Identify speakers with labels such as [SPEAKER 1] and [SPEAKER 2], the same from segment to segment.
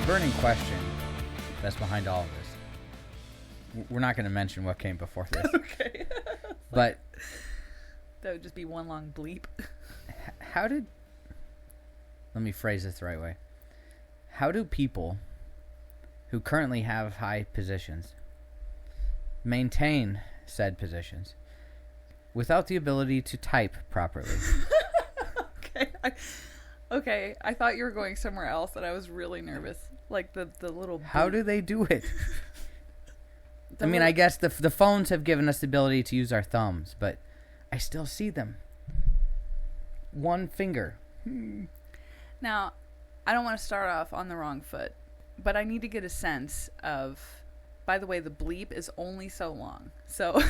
[SPEAKER 1] burning question that's behind all of this. We're not going to mention what came before this.
[SPEAKER 2] Okay.
[SPEAKER 1] But
[SPEAKER 2] that would just be one long bleep.
[SPEAKER 1] Let me phrase this the right way. How do people who currently have high positions maintain said positions without the ability to type properly?
[SPEAKER 2] Okay, I thought you were going somewhere else, and I was really nervous. Like the little...
[SPEAKER 1] How do they do it? I guess the phones have given us the ability to use our thumbs, but I still see them. One finger.
[SPEAKER 2] Now, I don't want to start off on the wrong foot, but I need to get a sense of... By the way, the bleep is only so long. So,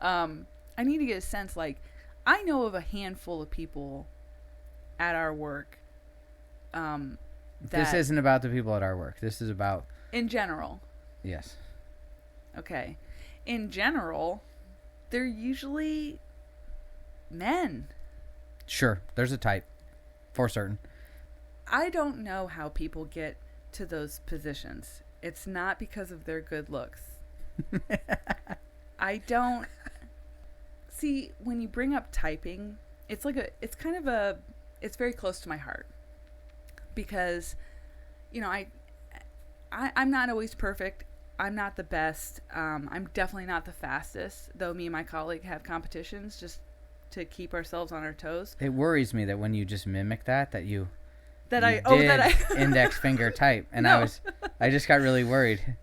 [SPEAKER 2] I need to get a sense, like, I know of a handful of people at our work.
[SPEAKER 1] This isn't about the people at our work. This is about...
[SPEAKER 2] In general.
[SPEAKER 1] Yes.
[SPEAKER 2] Okay. In general, they're usually men.
[SPEAKER 1] Sure. There's a type. For certain.
[SPEAKER 2] I don't know how people get to those positions. It's not because of their good looks. I don't... See, when you bring up typing, it's very close to my heart. Because, I'm not always perfect. I'm not the best. I'm definitely not the fastest, though me and my colleague have competitions just to keep ourselves on our toes.
[SPEAKER 1] It worries me that when you just mimic that you
[SPEAKER 2] I
[SPEAKER 1] index finger type, and no. I just got really worried.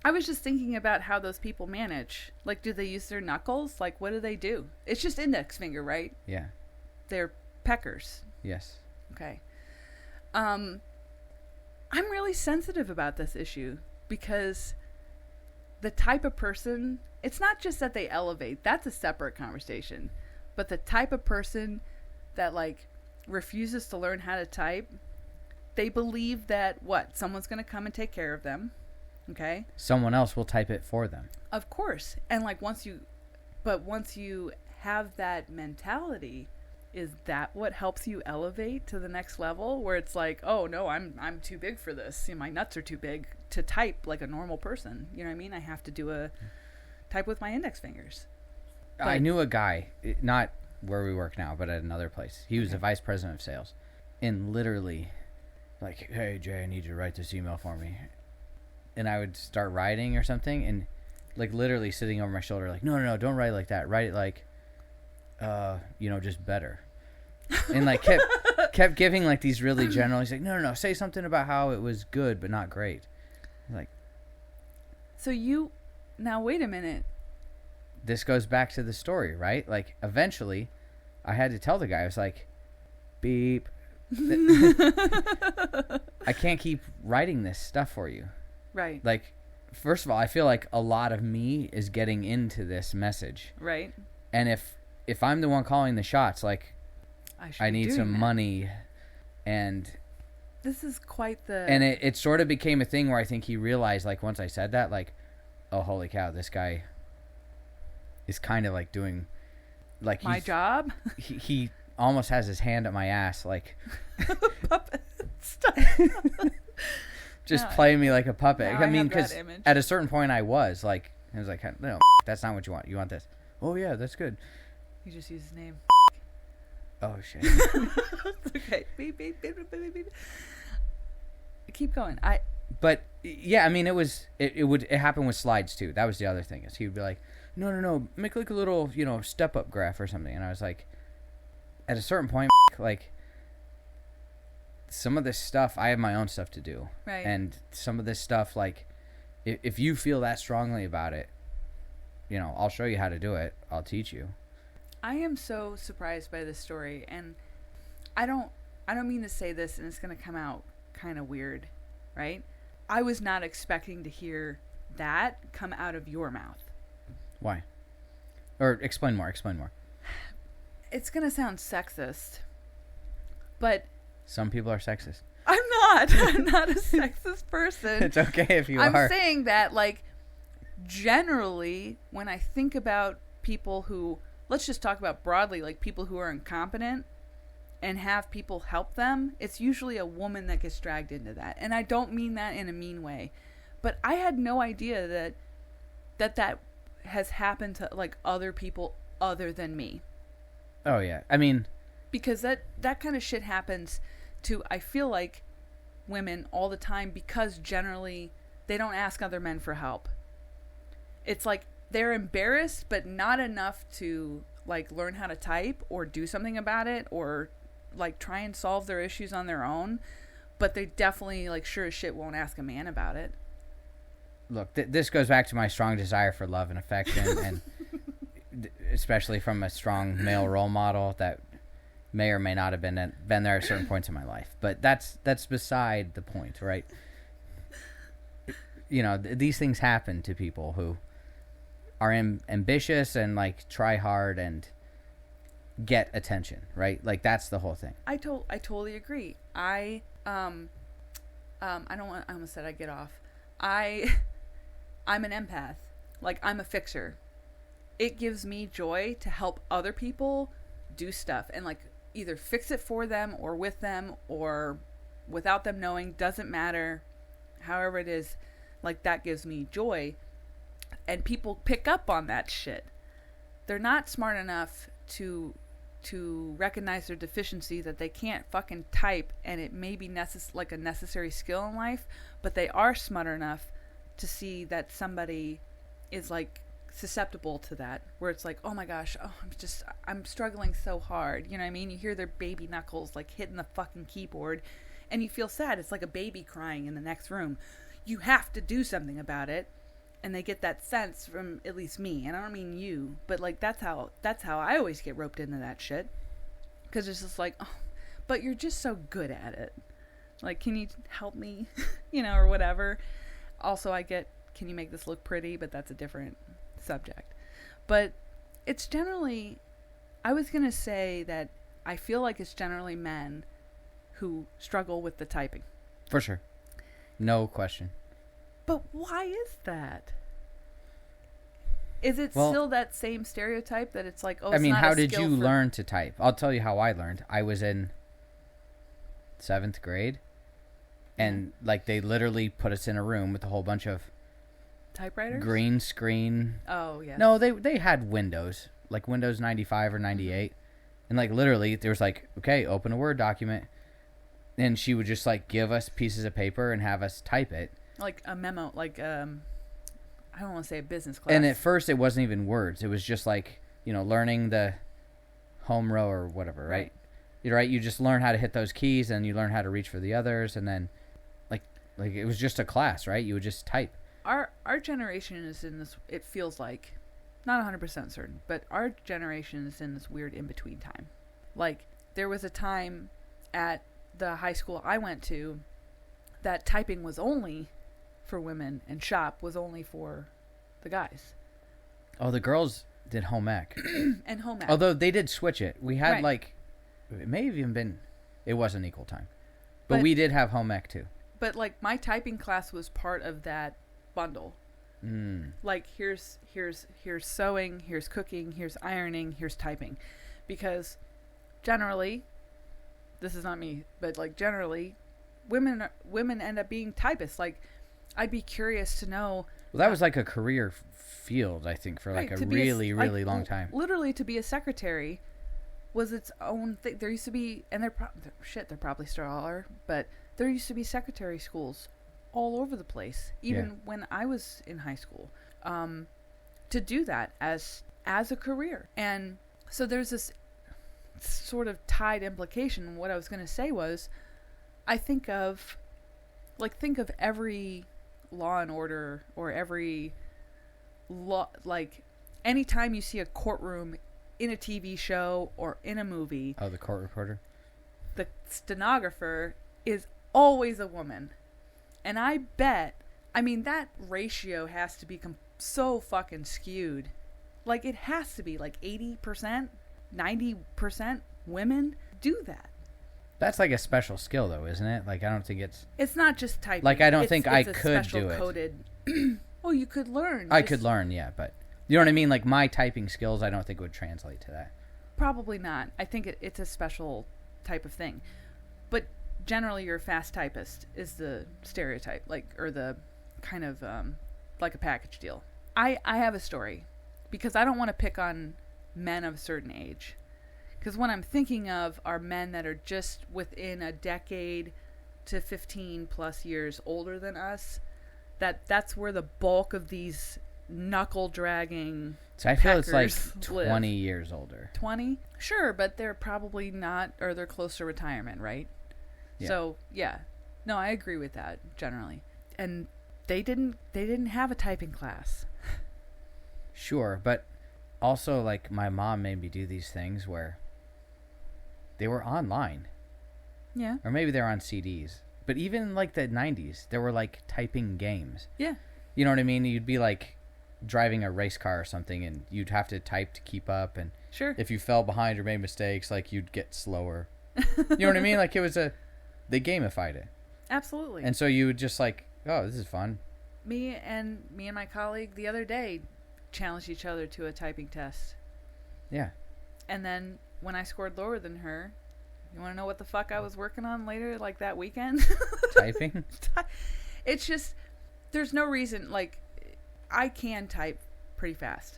[SPEAKER 2] I was just thinking about how those people manage. Like, do they use their knuckles? Like, what do they do? It's just index finger, right?
[SPEAKER 1] Yeah.
[SPEAKER 2] They're peckers.
[SPEAKER 1] Yes.
[SPEAKER 2] Okay. I'm really sensitive about this issue because the type of person, it's not just that they elevate. That's a separate conversation. But the type of person that, like, refuses to learn how to type, they believe that, someone's going to come and take care of them. Okay?
[SPEAKER 1] Someone else will type it for them.
[SPEAKER 2] Of course. And, like, once you have that mentality, is that what helps you elevate to the next level? Where it's like, oh, no, I'm too big for this. My nuts are too big to type like a normal person. You know what I mean? I have to type with my index fingers. But
[SPEAKER 1] I knew a guy, not where we work now, but at another place. He was the vice president of sales. And literally, like, hey, Jay, I need you to write this email for me. And I would start writing or something, and, like, literally sitting over my shoulder, like, no, don't write like that. Write it like, just better. And, like, kept giving, like, these really general. He's like, no, say something about how it was good but not great. Like,
[SPEAKER 2] so now wait a minute.
[SPEAKER 1] This goes back to the story, right? Like, eventually, I had to tell the guy, I was like, beep. I can't keep writing this stuff for you.
[SPEAKER 2] Right.
[SPEAKER 1] Like, first of all, I feel like a lot of me is getting into this message.
[SPEAKER 2] Right.
[SPEAKER 1] And if I'm the one calling the shots, like, I need some money, and
[SPEAKER 2] this is quite the...
[SPEAKER 1] And it sort of became a thing where I think he realized, like, once I said that, like, oh, holy cow, this guy is kind of, like, doing... like
[SPEAKER 2] my job?
[SPEAKER 1] He almost has his hand at my ass, like...
[SPEAKER 2] Puppet. Stop.
[SPEAKER 1] Just play me like a puppet.
[SPEAKER 2] I mean,
[SPEAKER 1] because at a certain point I was like, no, that's not what you want. You want this. Oh, yeah, that's good.
[SPEAKER 2] You just use his name.
[SPEAKER 1] Oh, shit.
[SPEAKER 2] Okay. Beep, beep, beep, beep, beep, beep. Keep going.
[SPEAKER 1] But, yeah, I mean, it happened with slides, too. That was the other thing. Is he would be like, no, make like a little, step-up graph or something. And I was like, at a certain point, like... some of this stuff, I have my own stuff to do.
[SPEAKER 2] Right.
[SPEAKER 1] And some of this stuff, like, if you feel that strongly about it, I'll show you how to do it. I'll teach you.
[SPEAKER 2] I am so surprised by this story, and I don't mean to say this, and it's going to come out kind of weird, right? I was not expecting to hear that come out of your mouth.
[SPEAKER 1] Why? Or explain more.
[SPEAKER 2] It's going to sound sexist, but...
[SPEAKER 1] Some people are sexist.
[SPEAKER 2] I'm not a sexist person.
[SPEAKER 1] It's okay if you are.
[SPEAKER 2] I'm saying that, like, generally, when I think about people who, let's just talk about broadly, like people who are incompetent and have people help them, it's usually a woman that gets dragged into that. And I don't mean that in a mean way, but I had no idea that has happened to like other people other than me.
[SPEAKER 1] Oh yeah, I mean,
[SPEAKER 2] because that kind of shit happens to, I feel like, women all the time, because generally they don't ask other men for help. It's like they're embarrassed, but not enough to like learn how to type or do something about it or like try and solve their issues on their own, but they definitely like sure as shit won't ask a man about it.
[SPEAKER 1] Look, this goes back to my strong desire for love and affection, and especially from a strong male role model that may or may not have been there at certain points in my life. But that's beside the point, right? You know, these things happen to people who are ambitious and like try hard and get attention, right? Like that's the whole thing.
[SPEAKER 2] I totally agree. I almost said I get off. I'm an empath. Like I'm a fixer. It gives me joy to help other people do stuff and like either fix it for them or with them or without them knowing, doesn't matter. However it is, like that gives me joy. And people pick up on that shit. They're not smart enough to recognize their deficiency, that they can't fucking type, and it may be like a necessary skill in life, but they are smart enough to see that somebody is like susceptible to that, where it's like, oh my gosh, I'm struggling so hard, you know what I mean? You hear their baby knuckles like hitting the fucking keyboard and you feel sad. It's like a baby crying in the next room. You have to do something about it. And they get that sense from at least me, and I don't mean you, but like that's how I always get roped into that shit, because it's just like, oh, but you're just so good at it. Like, can you help me, you know, or whatever. Also, I get, can you make this look pretty? But that's a different subject. But it's generally, I was gonna say that I feel like it's generally men who struggle with the typing.
[SPEAKER 1] For sure, no question.
[SPEAKER 2] But why is that? Is it still that same stereotype that it's like, oh, it's
[SPEAKER 1] I mean,
[SPEAKER 2] not
[SPEAKER 1] how
[SPEAKER 2] a
[SPEAKER 1] did
[SPEAKER 2] skill
[SPEAKER 1] you
[SPEAKER 2] for...
[SPEAKER 1] learn to type? I'll tell you how I learned. I was in 7th grade, and like they literally put us in a room with a whole bunch of
[SPEAKER 2] typewriters,
[SPEAKER 1] green screen.
[SPEAKER 2] Oh yeah.
[SPEAKER 1] No, they had Windows, like Windows 95 or 98, and like literally there was like, okay, open a Word document, and she would just like give us pieces of paper and have us type it. Like
[SPEAKER 2] a memo, like I don't want to say a business class.
[SPEAKER 1] And at first it wasn't even words. It was just like, you know, learning the home row or whatever, right? You're right. You just learn how to hit those keys and you learn how to reach for the others. And then like it was just a class, right? You would just type.
[SPEAKER 2] Our generation is in this, it feels like, not 100% certain, but our generation is in this weird in-between time. Like there was a time at the high school I went to that typing was only for women and shop was only for the guys.
[SPEAKER 1] Oh, the girls did home ec.
[SPEAKER 2] And home ec.
[SPEAKER 1] Although they did switch it. We had like, it may have even been, it wasn't equal time. But we did have home ec too.
[SPEAKER 2] But like my typing class was part of that bundle. Like here's sewing, here's cooking, here's ironing, here's typing. Because generally, this is not me, but like generally, women end up being typists. Like, I'd be curious to know.
[SPEAKER 1] Well, that was like a career field, I think, for like a really long time.
[SPEAKER 2] Literally, to be a secretary was its own thing. There used to be, and they're probably still are, but there used to be secretary schools all over the place, even when I was in high school, to do that as a career. And so there's this sort of tied implication. What I was going to say was, I think of every Law and Order or every law, like anytime you see a courtroom in a TV show or in a movie.
[SPEAKER 1] Oh, the court reporter.
[SPEAKER 2] The stenographer is always a woman. And I bet, I mean, that ratio has to be so fucking skewed. Like it has to be like 80%, 90% women do that.
[SPEAKER 1] That's like a special skill, though, isn't it? Like, I don't think
[SPEAKER 2] it's not just typing.
[SPEAKER 1] Like, I don't think I could do it.
[SPEAKER 2] Coded. Well, you could learn.
[SPEAKER 1] I could learn, yeah, but you know what I mean? Like, my typing skills, I don't think would translate to that.
[SPEAKER 2] Probably not. I think it's a special type of thing. But generally, you're a fast typist is the stereotype, like, or the kind of like a package deal. I have a story because I don't want to pick on men of a certain age. Because what I'm thinking of are men that are just within a decade to 15 plus years older than us. That's where the bulk of these knuckle dragging.
[SPEAKER 1] So I feel it's like
[SPEAKER 2] live.
[SPEAKER 1] 20 years older.
[SPEAKER 2] 20? Sure, but they're probably not, or they're close to retirement, right?
[SPEAKER 1] Yeah.
[SPEAKER 2] So, yeah. No, I agree with that generally. And they didn't have a typing class.
[SPEAKER 1] Sure, but also, like, my mom made me do these things where they were online.
[SPEAKER 2] Yeah.
[SPEAKER 1] Or maybe they're on CDs. But even in, like, the 90s, there were, like, typing games.
[SPEAKER 2] Yeah.
[SPEAKER 1] You know what I mean? You'd be, like, driving a race car or something, and you'd have to type to keep up. And
[SPEAKER 2] sure.
[SPEAKER 1] If you fell behind or made mistakes, like, you'd get slower. You know what I mean? Like, they gamified it.
[SPEAKER 2] Absolutely.
[SPEAKER 1] And so you would just, like, oh, this is fun.
[SPEAKER 2] Me and my colleague the other day challenged each other to a typing test.
[SPEAKER 1] Yeah.
[SPEAKER 2] And then when I scored lower than her, you want to know what the fuck I was working on later, like that weekend?
[SPEAKER 1] Typing?
[SPEAKER 2] It's just, there's no reason, like, I can type pretty fast.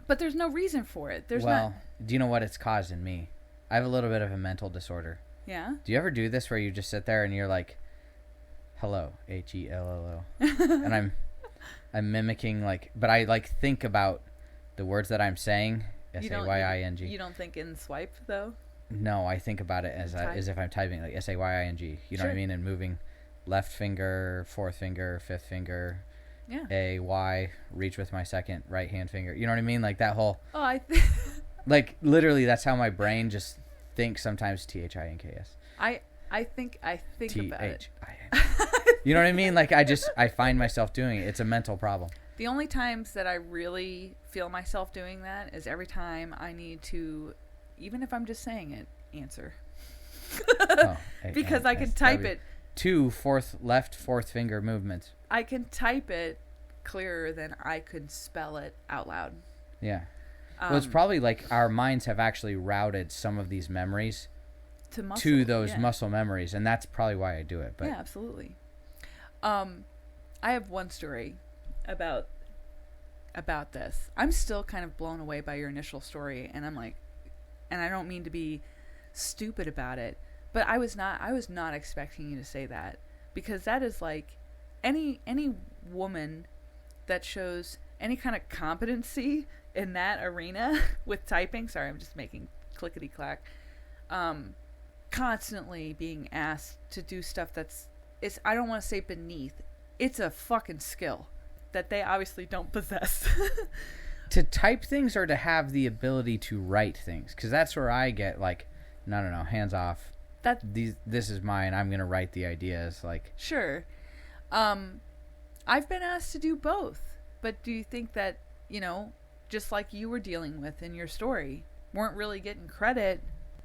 [SPEAKER 2] But there's no reason for it.
[SPEAKER 1] Well, do you know what it's caused in me? I have a little bit of a mental disorder.
[SPEAKER 2] Yeah?
[SPEAKER 1] Do you ever do this where you just sit there and you're like, hello, HELLO. And I'm mimicking, like, but I, like, think about the words that I'm saying, SAYING.
[SPEAKER 2] You don't think in swipe, though?
[SPEAKER 1] No, I think about it as if I'm typing, like, SAYING. You know what I mean? And moving left finger, fourth finger, fifth finger,
[SPEAKER 2] yeah.
[SPEAKER 1] A, Y, reach with my second right hand finger. You know what I mean? Like, that whole...
[SPEAKER 2] Oh,
[SPEAKER 1] like, literally, that's how my brain just thinks sometimes, THINKS.
[SPEAKER 2] I think about it.
[SPEAKER 1] You know what I mean? Like, I find myself doing it. It's a mental problem.
[SPEAKER 2] The only times that I really feel myself doing that is every time I need to, even if I'm just saying it, answer. Because I can type it.
[SPEAKER 1] 2 left fourth finger movements.
[SPEAKER 2] I can type it clearer than I could spell it out loud.
[SPEAKER 1] Yeah. Well, it's probably like our minds have actually routed some of these memories to those muscle memories, and that's probably why I do it. But
[SPEAKER 2] yeah, absolutely. I have one story about this. I'm still kind of blown away by your initial story, and I'm like, and I don't mean to be stupid about it, but I was not expecting you to say that, because that is like any woman that shows any kind of competency in that arena with typing. Sorry, I'm just making clickety clack. Constantly being asked to do stuff I don't want to say beneath. It's a fucking skill that they obviously don't possess.
[SPEAKER 1] To type things or to have the ability to write things? Because that's where I get like, no, hands off. This is mine. I'm going to write the ideas. Like,
[SPEAKER 2] sure. I've been asked to do both. But do you think that, just like you were dealing with in your story, weren't really getting credit?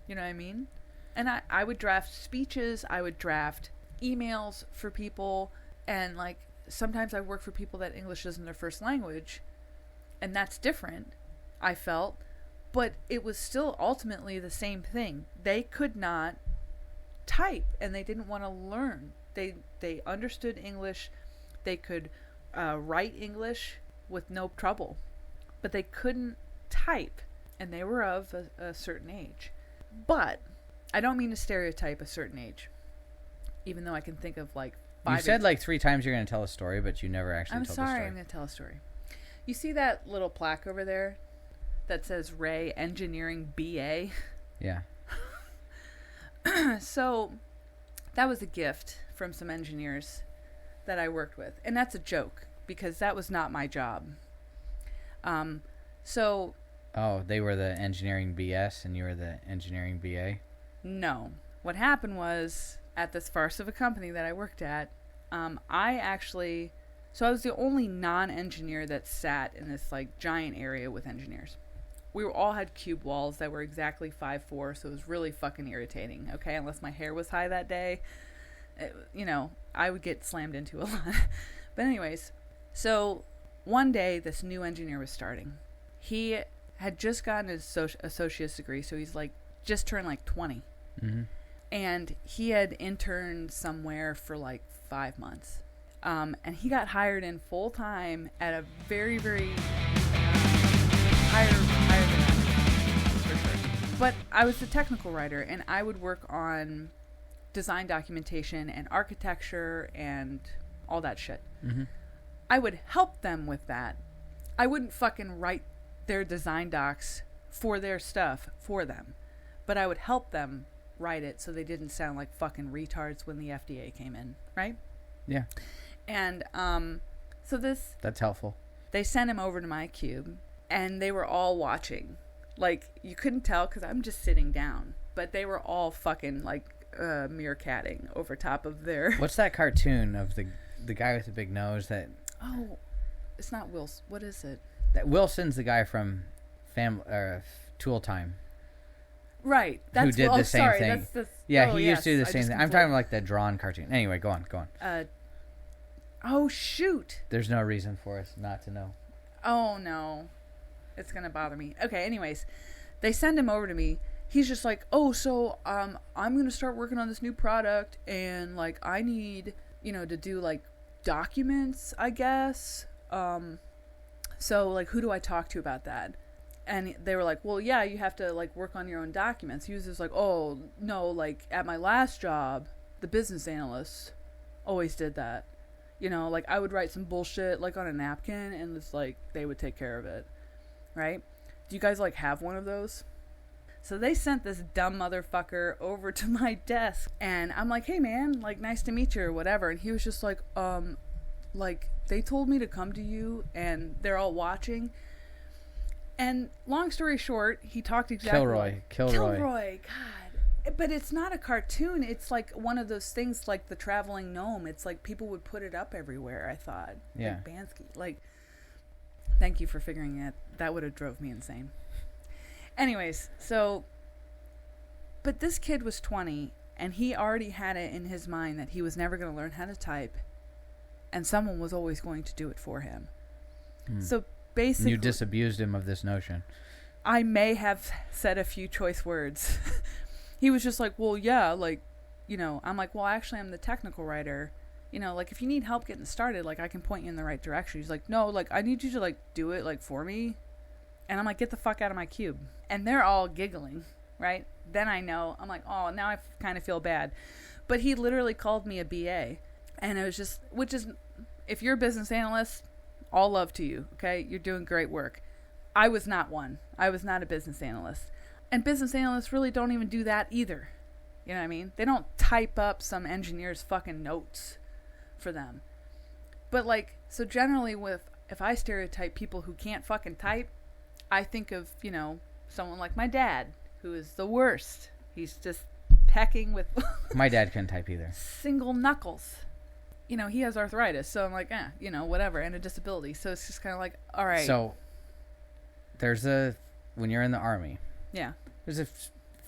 [SPEAKER 2] You know what I mean? And I would draft speeches. I would draft emails for people. And, like, sometimes I work for people that English isn't their first language. And that's different, I felt. But it was still ultimately the same thing. They could not type, and they didn't want to learn. They understood English. They could write English with no trouble. But they couldn't type. And they were of a certain age. But I don't mean to stereotype a certain age. Even though I can think of like 5.
[SPEAKER 1] You said like 3 times you're going to tell a story, but you never actually told the story.
[SPEAKER 2] I'm sorry, I'm going to tell a story. You see that little plaque over there that says Rae Engineering BA?
[SPEAKER 1] Yeah.
[SPEAKER 2] So that was a gift from some engineers that I worked with. And that's a joke because that was not my job.
[SPEAKER 1] Oh, they were the engineering BS and you were the engineering BA?
[SPEAKER 2] No. What happened was, at this farce of a company that I worked at, I was the only non-engineer that sat in this like giant area with engineers. We all had cube walls that were exactly 5'4", so it was really fucking irritating, okay? Unless my hair was high that day, I would get slammed into a lot. But anyways, so one day this new engineer was starting. He had just gotten his associate's degree, so he's like just turned like 20.
[SPEAKER 1] Mm-hmm.
[SPEAKER 2] And he had interned somewhere for like 5 months. And he got hired in full time at a very, very higher than that, for sure. But I was the technical writer, and I would work on design documentation and architecture and all that shit.
[SPEAKER 1] Mm-hmm.
[SPEAKER 2] I would help them with that. I wouldn't fucking write their design docs for their stuff for them, but I would help them write it so they didn't sound like fucking retards when the FDA came in, right?
[SPEAKER 1] Yeah.
[SPEAKER 2] And so
[SPEAKER 1] that's helpful.
[SPEAKER 2] They sent him over to my cube, and they were all watching. Like, you couldn't tell because I'm just sitting down, but they were all fucking like meerkatting over top of their.
[SPEAKER 1] What's that cartoon of the guy with the big nose that?
[SPEAKER 2] Oh, it's not Wilson. What is it?
[SPEAKER 1] That Wilson's the guy from Tool Time.
[SPEAKER 2] Right.
[SPEAKER 1] Who did the same thing.
[SPEAKER 2] He
[SPEAKER 1] used to do the same thing. I'm talking like the drawn cartoon. Anyway, go on.
[SPEAKER 2] Oh, shoot.
[SPEAKER 1] There's no reason for us not to know.
[SPEAKER 2] Oh, no. It's going to bother me. Okay, anyways. They send him over to me. He's just like, oh, so I'm going to start working on this new product, and, like, I need, to do, like, documents, I guess. So, like, who do I talk to about that? And they were like, well, yeah, you have to, like, work on your own documents. He was just like, oh, no, like, at my last job, the business analyst always did that. Like, I would write some bullshit, like, on a napkin, and it's like, they would take care of it. Right? Do you guys, like, have one of those? So they sent this dumb motherfucker over to my desk, and I'm like, hey, man, like, nice to meet you, or whatever. And he was just like, they told me to come to you, and they're all watching. And long story short, he talked exactly Kilroy, God. But it's not a cartoon. It's like one of those things like the traveling gnome. It's like people would put it up everywhere, I thought.
[SPEAKER 1] Yeah.
[SPEAKER 2] Like Bansky. Like, thank you for figuring it. That would have drove me insane. Anyways, but this kid was 20, and he already had it in his mind that he was never going to learn how to type, and someone was always going to do it for him. So basically,
[SPEAKER 1] you disabused him of this notion.
[SPEAKER 2] I may have said a few choice words. He was just like, well, yeah, like, I'm like, well, actually, I'm the technical writer. Like, if you need help getting started, like, I can point you in the right direction. He's like, no, like, I need you to, like, do it, like, for me. And I'm like, get the fuck out of my cube. And they're all giggling, right? Then I know, I'm like, oh, now I kind of feel bad. But he literally called me a BA. And it was just, which is, if you're a business analyst, all love to you, okay? You're doing great work. I was not one. I was not a business analyst. And business analysts really don't even do that either. You know what I mean? They don't type up some engineer's fucking notes for them. But, like, so generally if I stereotype people who can't fucking type, I think of, someone like my dad, who is the worst. He's just pecking with...
[SPEAKER 1] My dad couldn't type either.
[SPEAKER 2] Single knuckles. He has arthritis, so I'm like, whatever, and a disability. So it's just kind of like, all right.
[SPEAKER 1] So, when you're in the Army...
[SPEAKER 2] Yeah.
[SPEAKER 1] There's a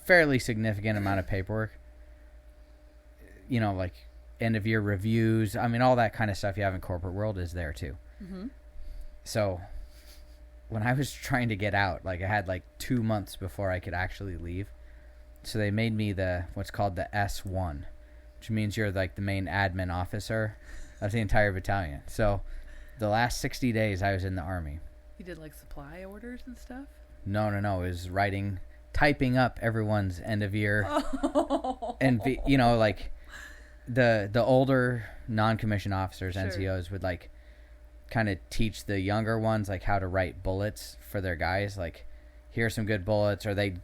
[SPEAKER 1] fairly significant amount of paperwork. Like end-of-year reviews. I mean, all that kind of stuff you have in corporate world is there, too. Mm-hmm. So... when I was trying to get out, like, I had, like, 2 months before I could actually leave. So they made me what's called the S1, which means you're, like, the main admin officer of the entire battalion. So the last 60 days I was in the Army.
[SPEAKER 2] You did, like, supply orders and stuff?
[SPEAKER 1] No. It was typing up everyone's end of year. Oh. And, like, the older non-commissioned officers, sure. NCOs, would, like, kind of teach the younger ones like how to write bullets for their guys, like here's some good bullets, or they'd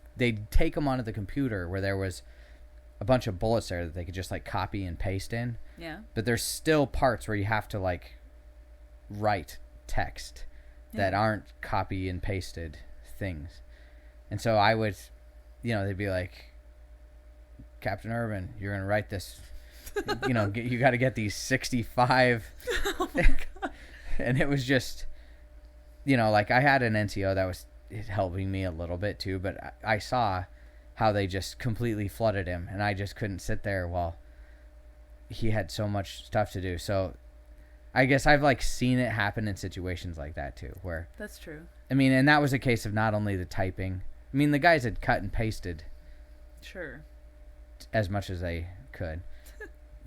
[SPEAKER 1] take them onto the computer where there was a bunch of bullets there that they could just like copy and paste in.
[SPEAKER 2] Yeah. But
[SPEAKER 1] there's still parts where you have to like write text that aren't copy and pasted things. And so I would, they'd be like, Captain Urban, you're going to write this, you got to get these 65. Oh my God. And it was just, like I had an NCO that was helping me a little bit too, but I saw how they just completely flooded him, and I just couldn't sit there while he had so much stuff to do. So I guess I've like seen it happen in situations like that too, where
[SPEAKER 2] that's true.
[SPEAKER 1] I mean, and that was a case of not only the typing. I mean, the guys had cut and pasted.
[SPEAKER 2] Sure.
[SPEAKER 1] as much as they could.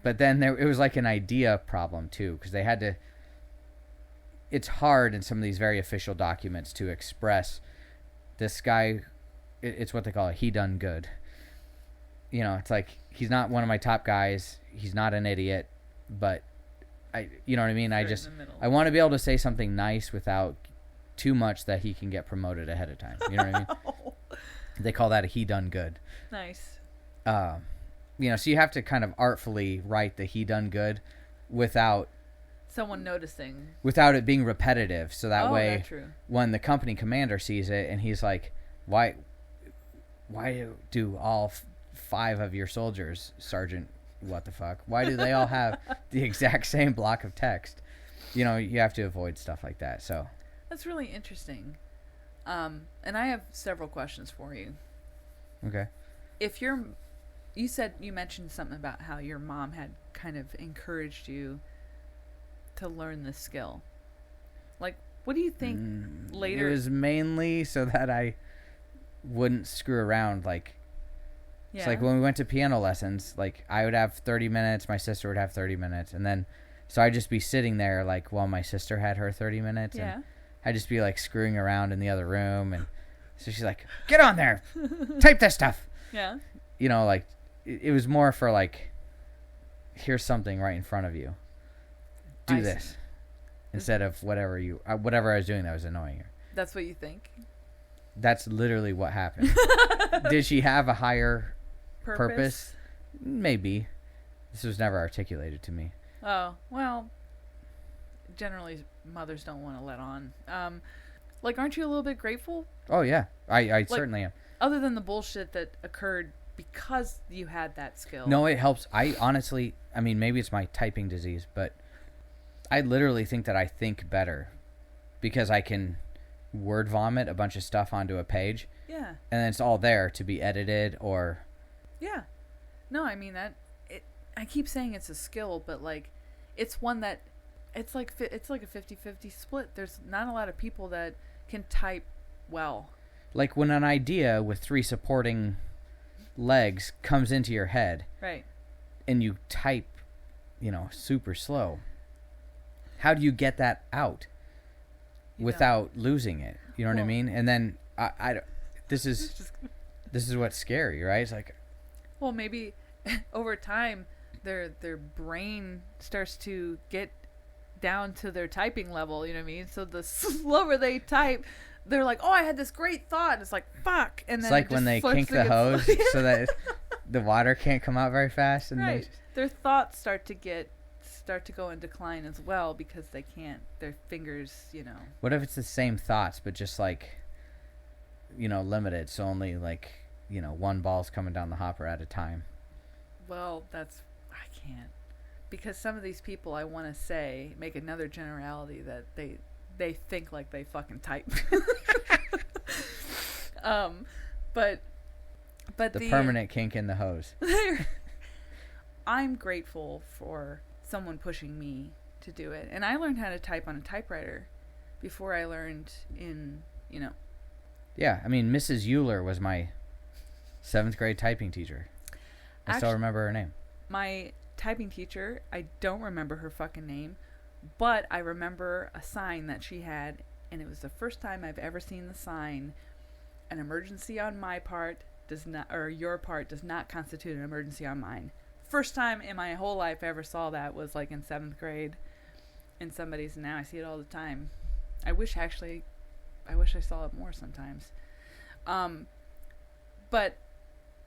[SPEAKER 1] But then it was like an idea problem too, because they had to. It's hard in some of these very official documents to express this guy. It's what they call he done good. You know, it's like he's not one of my top guys. He's not an idiot, but you know what I mean? I want to be able to say something nice without too much that he can get promoted ahead of time. You know what I mean? They call that a he done good.
[SPEAKER 2] Nice.
[SPEAKER 1] You know, so you have to kind of artfully write the he done good without
[SPEAKER 2] someone noticing,
[SPEAKER 1] without it being repetitive. So that way,
[SPEAKER 2] true.
[SPEAKER 1] When the company commander sees it and he's like, why do all 5 of your soldiers, Sergeant, what the fuck? Why do they all have the exact same block of text? You know, you have to avoid stuff like that. So
[SPEAKER 2] that's really interesting. And I have several questions for you.
[SPEAKER 1] Okay.
[SPEAKER 2] If you mentioned something about how your mom had kind of encouraged you to learn this skill. Like, what do you think later?
[SPEAKER 1] It was mainly so that I wouldn't screw around. Like,
[SPEAKER 2] yeah.
[SPEAKER 1] It's like when we went to piano lessons, like I would have 30 minutes, my sister would have 30 minutes, and then so I'd just be sitting there like while my sister had her 30 minutes,
[SPEAKER 2] yeah.
[SPEAKER 1] and I'd just be like screwing around in the other room, and so she's like, "Get on there, type this stuff."
[SPEAKER 2] Yeah.
[SPEAKER 1] You know, like it was more for like, here's something right in front of you. Do this instead of whatever I was doing that was annoying her.
[SPEAKER 2] That's what you think?
[SPEAKER 1] That's literally what happened. Did she have a higher purpose? Maybe. This was never articulated to me.
[SPEAKER 2] Oh, well, generally mothers don't want to let on. Like, aren't you a little bit grateful?
[SPEAKER 1] Oh, yeah. I certainly am.
[SPEAKER 2] Other than the bullshit that occurred because you had that skill.
[SPEAKER 1] No, it helps. I honestly, I mean, maybe it's my typing disease, but I literally think that I think better because I can word vomit a bunch of stuff onto a page.
[SPEAKER 2] Yeah.
[SPEAKER 1] And then it's all there to be edited or...
[SPEAKER 2] Yeah. No, I mean, I keep saying it's a skill, but, like, it's one that... It's like a 50-50 split. There's not a lot of people that can type well.
[SPEAKER 1] Like when an idea with 3 supporting legs comes into your head.
[SPEAKER 2] Right.
[SPEAKER 1] And you type, super slow. How do you get that out without losing it? You know what I mean? And then this is what's scary, right? It's like,
[SPEAKER 2] well, maybe over time their brain starts to get down to their typing level. You know what I mean? So the slower they type, they're like, "Oh, I had this great thought." And it's like, "Fuck!" And then
[SPEAKER 1] it's like when they kink the hose so that the water can't come out very fast, and
[SPEAKER 2] right. Their thoughts start to go in decline as well because they can't. Their fingers,
[SPEAKER 1] What if it's the same thoughts but just like, limited? So only like, 1 ball's coming down the hopper at a time.
[SPEAKER 2] Well, I can't, because some of these people I want to say make another generality that they think like they fucking type. But the
[SPEAKER 1] permanent kink in the hose.
[SPEAKER 2] I'm grateful for someone pushing me to do it. And I learned how to type on a typewriter before I learned in.
[SPEAKER 1] Yeah, I mean, Mrs. Euler was my 7th grade typing teacher. I still remember her name.
[SPEAKER 2] My typing teacher, I don't remember her fucking name, but I remember a sign that she had, and it was the first time I've ever seen the sign, "An emergency on my part does not, or your part does not constitute an emergency on mine." First time in my whole life I ever saw that was like in 7th grade in somebody's, and now I see it all the time. I wish I saw it more sometimes. But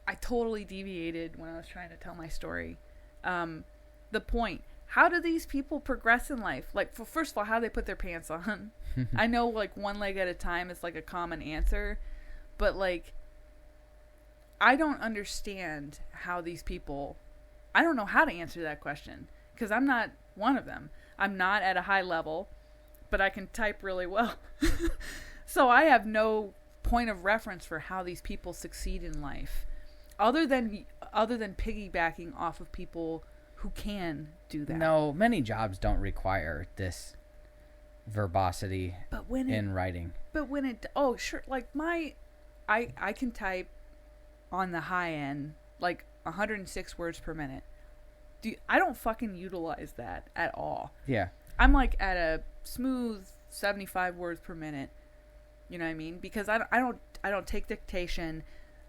[SPEAKER 2] I totally deviated when I was trying to tell my story. The point, how do these people progress in life? Like, first of all, how do they put their pants on? I know, like, 1 leg at a time is like a common answer, but like, I don't understand how these people... I don't know how to answer that question because I'm not one of them. I'm not at a high level, but I can type really well. So I have no point of reference for how these people succeed in life, other than piggybacking off of people who can do that.
[SPEAKER 1] No, many jobs don't require this verbosity in writing.
[SPEAKER 2] But when like I can type on the high end, like 106 words per minute. I don't fucking utilize that at all.
[SPEAKER 1] Yeah.
[SPEAKER 2] I'm like at a smooth 75 words per minute. You know what I mean? Because I don't take dictation.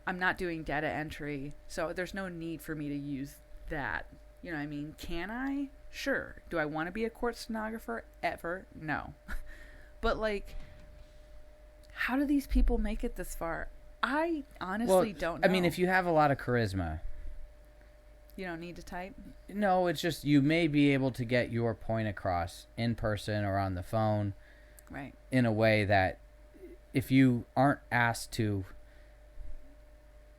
[SPEAKER 2] I'm not doing data entry, so there's no need for me to use that. You know what I mean? Can I? Sure. Do I want to be a court stenographer ever? No. But like, how do these people make it this far? I honestly don't know.
[SPEAKER 1] I mean, if you have a lot of charisma,
[SPEAKER 2] you don't need to type?
[SPEAKER 1] No, it's just you may be able to get your point across in person or on the phone.
[SPEAKER 2] Right.
[SPEAKER 1] In a way that if you aren't asked to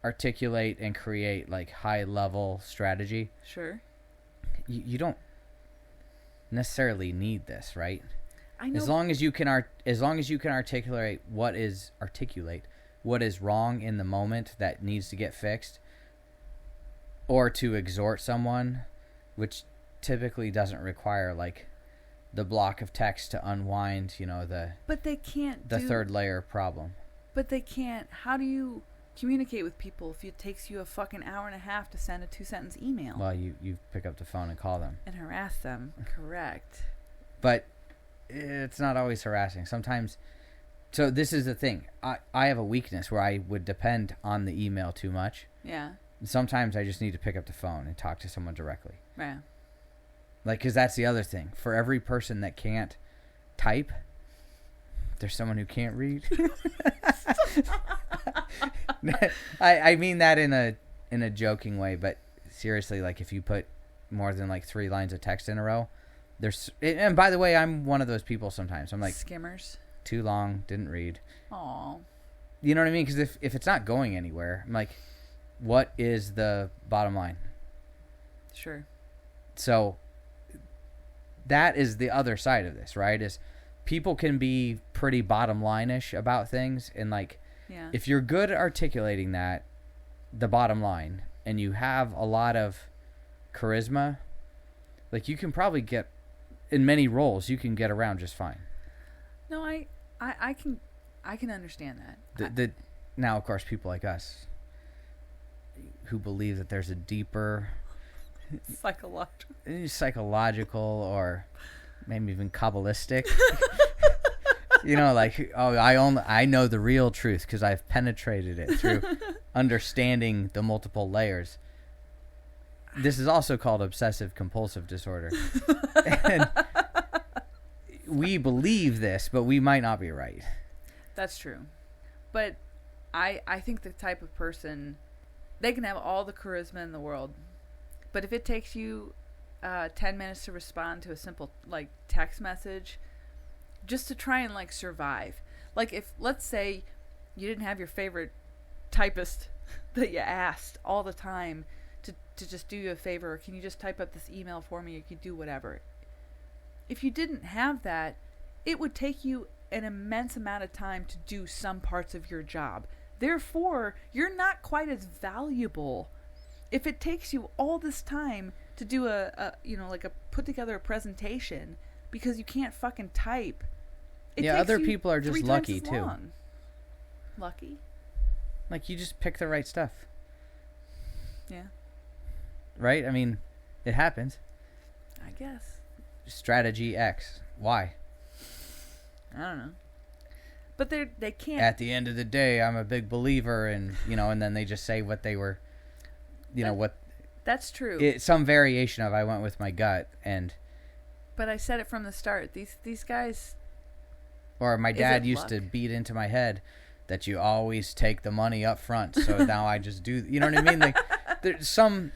[SPEAKER 1] articulate and create like high level strategy,
[SPEAKER 2] sure,
[SPEAKER 1] you don't necessarily need this, right?
[SPEAKER 2] I know.
[SPEAKER 1] As long as you can articulate what is wrong in the moment that needs to get fixed, or to exhort someone, which typically doesn't require like the block of text to unwind,
[SPEAKER 2] but they can't
[SPEAKER 1] the third layer problem.
[SPEAKER 2] But they can't. How do you communicate with people if it takes you a fucking hour and a half to send a 2-sentence email?
[SPEAKER 1] Well, you pick up the phone and call them.
[SPEAKER 2] And harass them. Correct.
[SPEAKER 1] But it's not always harassing. Sometimes, so this is the thing. I have a weakness where I would depend on the email too much.
[SPEAKER 2] Yeah.
[SPEAKER 1] Sometimes I just need to pick up the phone and talk to someone directly.
[SPEAKER 2] Right.
[SPEAKER 1] Like, because that's the other thing. For every person that can't type, there's someone who can't read. I mean that in a joking way, but seriously, like if you put more than like 3 lines of text in a row, and by the way, I'm one of those people sometimes. I'm like,
[SPEAKER 2] skimmers.
[SPEAKER 1] Too long, didn't read.
[SPEAKER 2] Aw.
[SPEAKER 1] You know what I mean? Because if it's not going anywhere, I'm like, what is the bottom line?
[SPEAKER 2] Sure.
[SPEAKER 1] So that is the other side of this, right? Is people can be pretty bottom line-ish about things, and like,
[SPEAKER 2] yeah.
[SPEAKER 1] If you're good at articulating that, the bottom line, and you have a lot of charisma, like you can probably get, in many roles, you can get around just fine.
[SPEAKER 2] No, I can understand that.
[SPEAKER 1] Now, of course, people like us who believe that there's a deeper psychological or maybe even Kabbalistic, like, oh, I know the real truth because I've penetrated it through understanding the multiple layers. This is also called obsessive compulsive disorder. And we believe this, but we might not be right.
[SPEAKER 2] That's true. But I think the type of person, they can have all the charisma in the world, but if it takes you 10 minutes to respond to a simple like text message, just to try and like survive. Like if, let's say, you didn't have your favorite typist that you asked all the time to just do you a favor, or can you just type up this email for me, or you could do whatever. If you didn't have that, it would take you an immense amount of time to do some parts of your job. Therefore, you're not quite as valuable. If it takes you all this time to do put together a presentation because you can't fucking type.
[SPEAKER 1] Yeah, other people are just lucky too.
[SPEAKER 2] Long. Lucky?
[SPEAKER 1] Like you just pick the right stuff.
[SPEAKER 2] Yeah.
[SPEAKER 1] Right? I mean, it happens.
[SPEAKER 2] I guess.
[SPEAKER 1] Strategy X. Why?
[SPEAKER 2] I don't know. But they can't.
[SPEAKER 1] At the end of the day, I'm a big believer in, and then they just say what they were, what.
[SPEAKER 2] That's true.
[SPEAKER 1] Some variation of I went with my gut and.
[SPEAKER 2] But I said it from the start. These guys.
[SPEAKER 1] Or my dad used to beat into my head that you always take the money up front. So now I just do, you know what I mean? Like there's some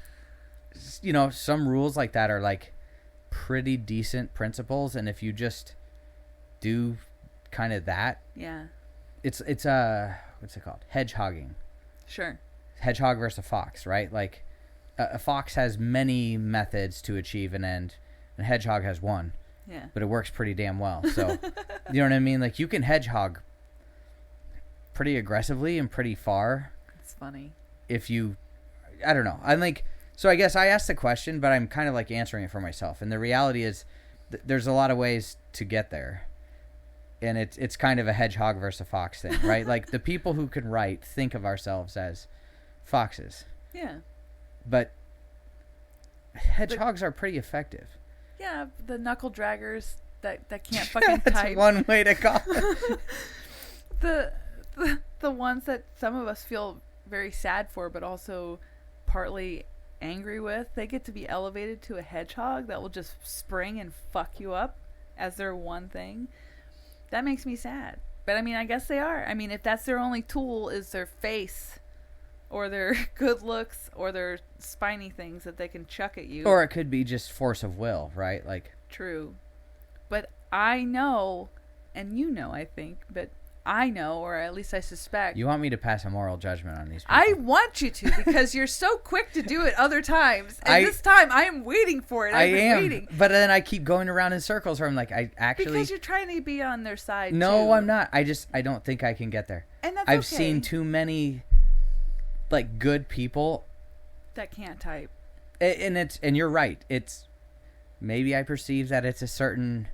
[SPEAKER 1] rules like that are like pretty decent principles. And if you just do kind of that,
[SPEAKER 2] yeah,
[SPEAKER 1] it's what's it called? Hedgehogging.
[SPEAKER 2] Sure. Hedgehog
[SPEAKER 1] versus a fox, right? Like a fox has many methods to achieve an end, and a hedgehog has one.
[SPEAKER 2] Yeah. But
[SPEAKER 1] it works pretty damn well. So, you know what I mean? Like you can hedgehog pretty aggressively and pretty far.
[SPEAKER 2] It's funny.
[SPEAKER 1] If you, I don't know. I'm like, so I guess I asked the question, but I'm kind of like answering it for myself. And the reality is there's a lot of ways to get there. And it's kind of a hedgehog versus a fox thing, right? Like the people who can write think of ourselves as foxes.
[SPEAKER 2] Yeah.
[SPEAKER 1] But hedgehogs are pretty effective.
[SPEAKER 2] Yeah, the knuckle draggers that can't fucking
[SPEAKER 1] That's
[SPEAKER 2] type.
[SPEAKER 1] one way to call it.
[SPEAKER 2] the ones that some of us feel very sad for, but also partly angry with, they get to be elevated to a hedgehog that will just spring and fuck you up as their one thing. That makes me sad. But I mean, I guess they are. I mean, if that's their only tool is their face or their good looks or their spiny things that they can chuck at you.
[SPEAKER 1] Or it could be just force of will, right? Like,
[SPEAKER 2] true. But I know, and you know, I think, but I know, or at least I suspect.
[SPEAKER 1] You want me to pass a moral judgment on these people?
[SPEAKER 2] I want you to, because you're so quick to do it other times. And this time, I am waiting for it. I've been waiting.
[SPEAKER 1] But then I keep going around in circles where I'm like, I actually...
[SPEAKER 2] Because you're trying to be on their side,
[SPEAKER 1] No,
[SPEAKER 2] too.
[SPEAKER 1] I'm not. I don't think I can get there.
[SPEAKER 2] And that's
[SPEAKER 1] I've
[SPEAKER 2] okay.
[SPEAKER 1] seen too many, like, good people...
[SPEAKER 2] that can't type.
[SPEAKER 1] And you're right. It's... Maybe I perceive that it's a certain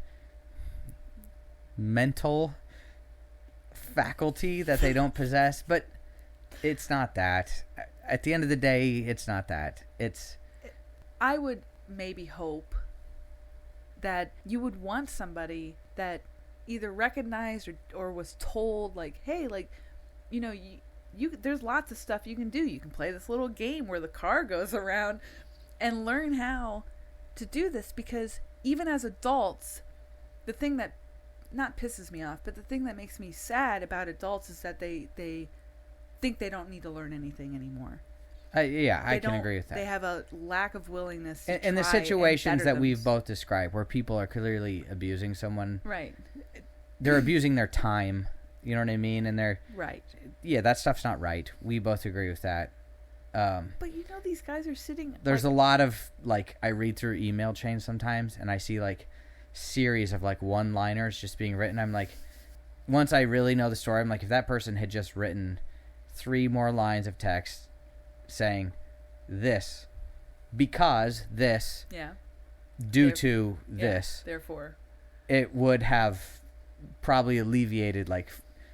[SPEAKER 1] mental faculty that they don't possess, but it's not that. At the end of the day, it's not that. It's...
[SPEAKER 2] I would maybe hope that you would want somebody that either recognized or was told, like, hey, like, you know, you there's lots of stuff you can do. You can play this little game where the car goes around and learn how to do this, because even as adults, the thing that not pisses me off, but the thing that makes me sad about adults is that they think they don't need to learn anything anymore.
[SPEAKER 1] I can agree with that.
[SPEAKER 2] They have a lack of willingness to
[SPEAKER 1] in the
[SPEAKER 2] try
[SPEAKER 1] situations
[SPEAKER 2] and
[SPEAKER 1] that
[SPEAKER 2] better
[SPEAKER 1] we've both described, where people are clearly abusing someone,
[SPEAKER 2] right?
[SPEAKER 1] They're abusing their time. You know what I mean? And they're
[SPEAKER 2] right.
[SPEAKER 1] Yeah, that stuff's not right. We both agree with that.
[SPEAKER 2] But you know, these guys are sitting.
[SPEAKER 1] There's a lot of, like, I read through email chains sometimes, and I see like series of like one-liners just being written. I'm like, once I really know the story, I'm like, if that person had just written 3 more lines of text saying this, because this,
[SPEAKER 2] yeah,
[SPEAKER 1] due to this,
[SPEAKER 2] therefore,
[SPEAKER 1] it would have probably alleviated like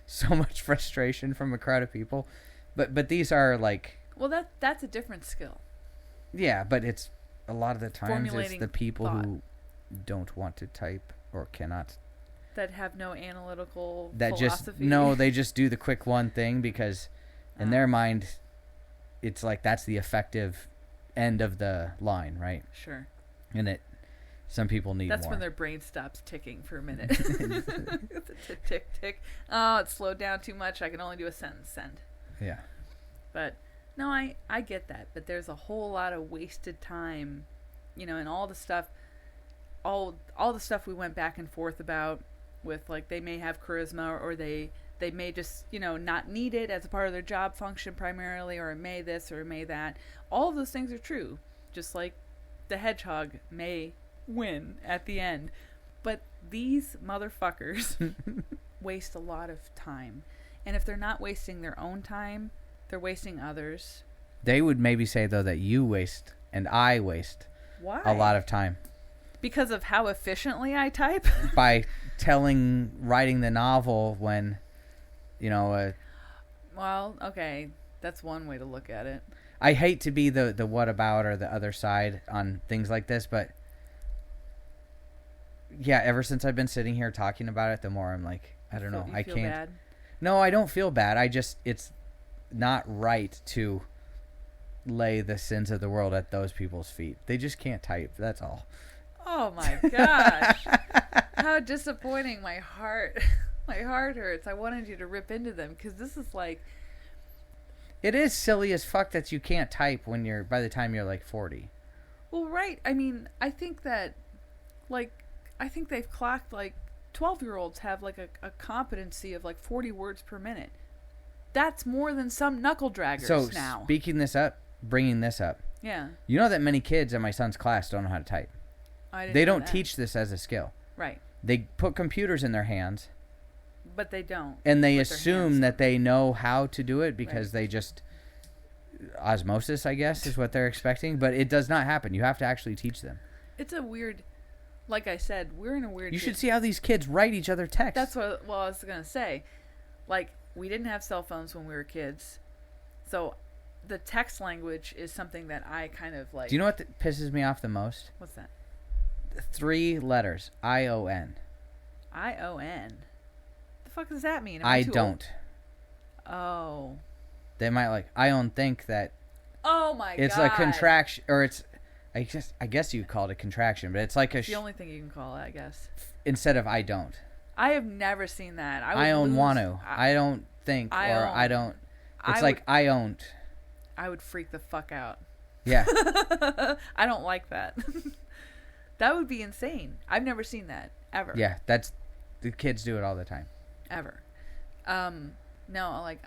[SPEAKER 1] so much frustration from a crowd of people. But these are like,
[SPEAKER 2] well, that's a different skill.
[SPEAKER 1] Yeah, but it's a lot of the times it's the people
[SPEAKER 2] thought.
[SPEAKER 1] who don't want to type or cannot,
[SPEAKER 2] that have no analytical
[SPEAKER 1] that
[SPEAKER 2] philosophy.
[SPEAKER 1] they just do the quick one thing, because in their mind it's like that's the effective end of the line, right?
[SPEAKER 2] Sure.
[SPEAKER 1] And some people need
[SPEAKER 2] that's
[SPEAKER 1] more.
[SPEAKER 2] when their brain stops ticking for a minute. tick, tick, tick. Oh, it slowed down too much. I can only do a sentence. Send.
[SPEAKER 1] Yeah.
[SPEAKER 2] But no, I get that. But there's a whole lot of wasted time, you know, and all the stuff, all the stuff we went back and forth about with, like, they may have charisma, or they may just, you know, not need it as a part of their job function primarily, or it may this or it may that. All of those things are true. Just like the hedgehog may win at the end. But these motherfuckers waste a lot of time. And if they're not wasting their own time, they're wasting others.
[SPEAKER 1] They would maybe say, though, that you waste and I waste a lot of time.
[SPEAKER 2] Because of how efficiently I type?
[SPEAKER 1] By writing the novel when, you know...
[SPEAKER 2] well, okay. That's one way to look at it.
[SPEAKER 1] I hate to be the what about or the other side on things like this, but... yeah, ever since I've been sitting here talking about it, the more I'm like, I don't know. I can't.
[SPEAKER 2] Bad?
[SPEAKER 1] No, I don't feel bad. It's not right to lay the sins of the world at those people's feet. They just can't type. That's all.
[SPEAKER 2] Oh my gosh. How disappointing. My heart hurts. I wanted you to rip into them, because this is like...
[SPEAKER 1] It is silly as fuck that you can't type by the time you're like 40.
[SPEAKER 2] Well, right. I mean, I think that, like, I think they've clocked, like, 12-year-olds have, like, a competency of, like, 40 words per minute. That's more than some knuckle draggers now.
[SPEAKER 1] So, bringing this up.
[SPEAKER 2] Yeah.
[SPEAKER 1] You know that many kids in my son's class don't know how to type. They don't teach this as a skill.
[SPEAKER 2] Right.
[SPEAKER 1] They put computers in their hands.
[SPEAKER 2] But they don't.
[SPEAKER 1] And they assume that they know how to do it because they just... osmosis, I guess, is what they're expecting. But it does not happen. You have to actually teach them.
[SPEAKER 2] It's a weird... Like I said, we're in a weird...
[SPEAKER 1] You should see how these kids write each other texts.
[SPEAKER 2] That's what I was going to say. Like, we didn't have cell phones when we were kids. So the text language is something that I kind of like.
[SPEAKER 1] Do you know what pisses me off the most?
[SPEAKER 2] What's that?
[SPEAKER 1] 3 letters. ION.
[SPEAKER 2] ION. The fuck does that mean?
[SPEAKER 1] I don't.
[SPEAKER 2] Oh.
[SPEAKER 1] They might like, I don't think that.
[SPEAKER 2] Oh my god.
[SPEAKER 1] It's like contraction, or it's, I guess you call it a contraction, but it's like
[SPEAKER 2] it's the only thing you can call it, I guess.
[SPEAKER 1] Instead of I don't.
[SPEAKER 2] I have never seen that.
[SPEAKER 1] I don't want to. I don't think, or I don't. It's like I don't.
[SPEAKER 2] I would freak the fuck out.
[SPEAKER 1] Yeah.
[SPEAKER 2] I don't like that. That would be insane. I've never seen that ever.
[SPEAKER 1] Yeah, the kids do it all the time.
[SPEAKER 2] Ever. No, like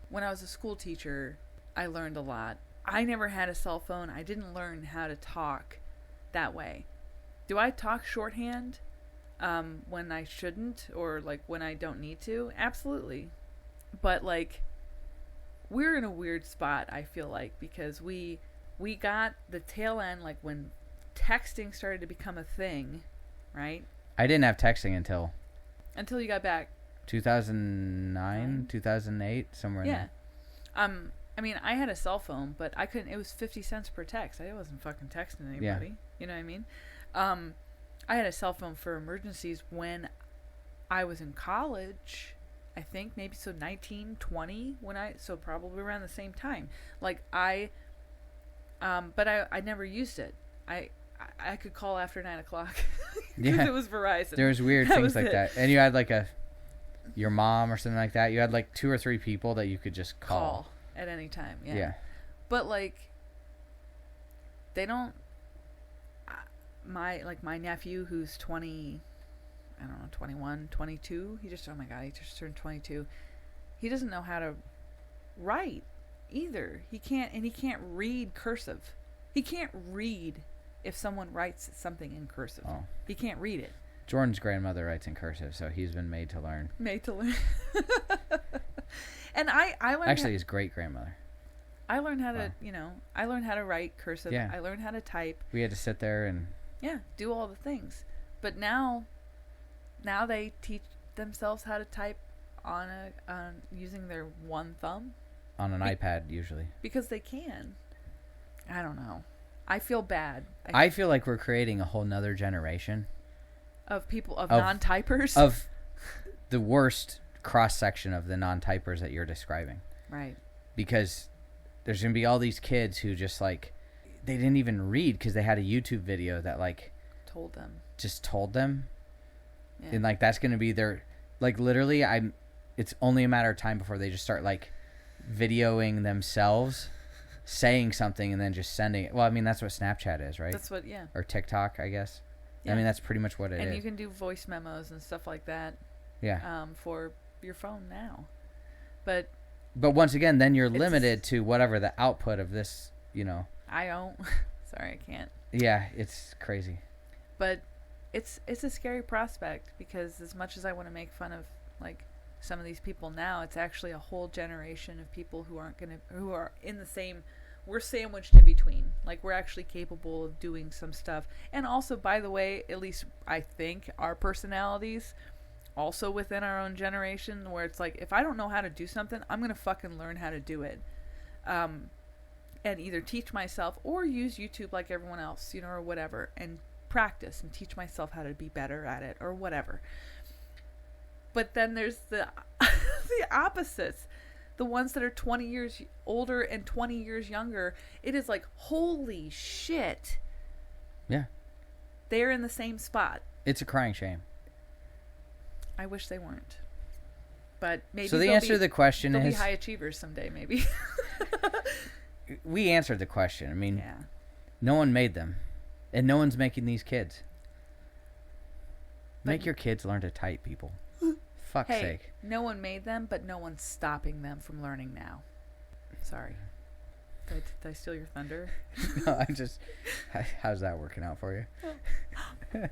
[SPEAKER 2] when I was a school teacher, I learned a lot. I never had a cell phone. I didn't learn how to talk that way. Do I talk shorthand when I shouldn't, or like when I don't need to? Absolutely. But like, we're in a weird spot, I feel like, because we got the tail end, like when texting started to become a thing, right?
[SPEAKER 1] I didn't have texting until
[SPEAKER 2] you got back.
[SPEAKER 1] 2009, 2008, somewhere in there.
[SPEAKER 2] I mean, I had a cell phone, but I couldn't. It was 50 cents per text. I wasn't fucking texting anybody.
[SPEAKER 1] Yeah.
[SPEAKER 2] You know what I mean? I had a cell phone for emergencies when I was in college. I think maybe so 19, 20 so probably around the same time. Like but I never used it. I could call after 9 o'clock because it was Verizon.
[SPEAKER 1] There was weird things like that, and you had like your mom or something like that. You had like 2 or 3 people that you could just call
[SPEAKER 2] at any time. Yeah.
[SPEAKER 1] Yeah.
[SPEAKER 2] But like, they don't. My nephew who's 20, I don't know, 21, 22. He just turned 22. He doesn't know how to write either. He can't read cursive. He can't read if someone writes something in cursive.
[SPEAKER 1] Oh.
[SPEAKER 2] He can't read it.
[SPEAKER 1] Jordan's grandmother writes in cursive, so he's been made to learn.
[SPEAKER 2] And I learned.
[SPEAKER 1] Actually, his great grandmother.
[SPEAKER 2] I learned how to, I learned how to write cursive.
[SPEAKER 1] Yeah.
[SPEAKER 2] I learned how to type.
[SPEAKER 1] We had to sit there and
[SPEAKER 2] do all the things. But now they teach themselves how to type on using their one thumb
[SPEAKER 1] on an iPad usually
[SPEAKER 2] because they can. I don't know. I feel bad.
[SPEAKER 1] I feel like we're creating a whole nother generation
[SPEAKER 2] of people of non-typers
[SPEAKER 1] of the worst cross section of the non-typers that you're describing.
[SPEAKER 2] Right. Because
[SPEAKER 1] there's going to be all these kids who just like they didn't even read because they had a YouTube video that like
[SPEAKER 2] told them. Yeah.
[SPEAKER 1] And like that's going to be their like literally it's only a matter of time before they just start like videoing themselves saying something and then just sending it. Well, I mean that's what Snapchat is, right?
[SPEAKER 2] That's what
[SPEAKER 1] or TikTok, I guess.
[SPEAKER 2] Yeah.
[SPEAKER 1] I mean that's pretty much what it is.
[SPEAKER 2] And you can do voice memos and stuff like that.
[SPEAKER 1] Yeah.
[SPEAKER 2] For your phone now. But
[SPEAKER 1] once again, then you're limited to whatever the output of this,
[SPEAKER 2] I don't. Sorry, I can't.
[SPEAKER 1] Yeah, it's crazy.
[SPEAKER 2] But it's a scary prospect because as much as I want to make fun of like some of these people now, it's actually a whole generation of people who are in the same. We're sandwiched in between. Like we're actually capable of doing some stuff. And also, by the way, at least I think our personalities also within our own generation where it's like, if I don't know how to do something, I'm going to fucking learn how to do it. And either teach myself or use YouTube like everyone else, or whatever, and practice and teach myself how to be better at it or whatever. But then there's the opposites. The ones that are 20 years older and 20 years younger. It is like, holy shit.
[SPEAKER 1] Yeah.
[SPEAKER 2] They're in the same spot.
[SPEAKER 1] It's a crying shame.
[SPEAKER 2] I wish they weren't. But maybe
[SPEAKER 1] so the answer to the question
[SPEAKER 2] they'll
[SPEAKER 1] is...
[SPEAKER 2] be high achievers someday, maybe.
[SPEAKER 1] We answered the question. I mean, no one made them. And no one's making these kids. Make your kids learn to type, people. Fuck's sake.
[SPEAKER 2] No one made them, but no one's stopping them from learning now. Sorry. Did I steal your thunder?
[SPEAKER 1] No, how's that working out for you?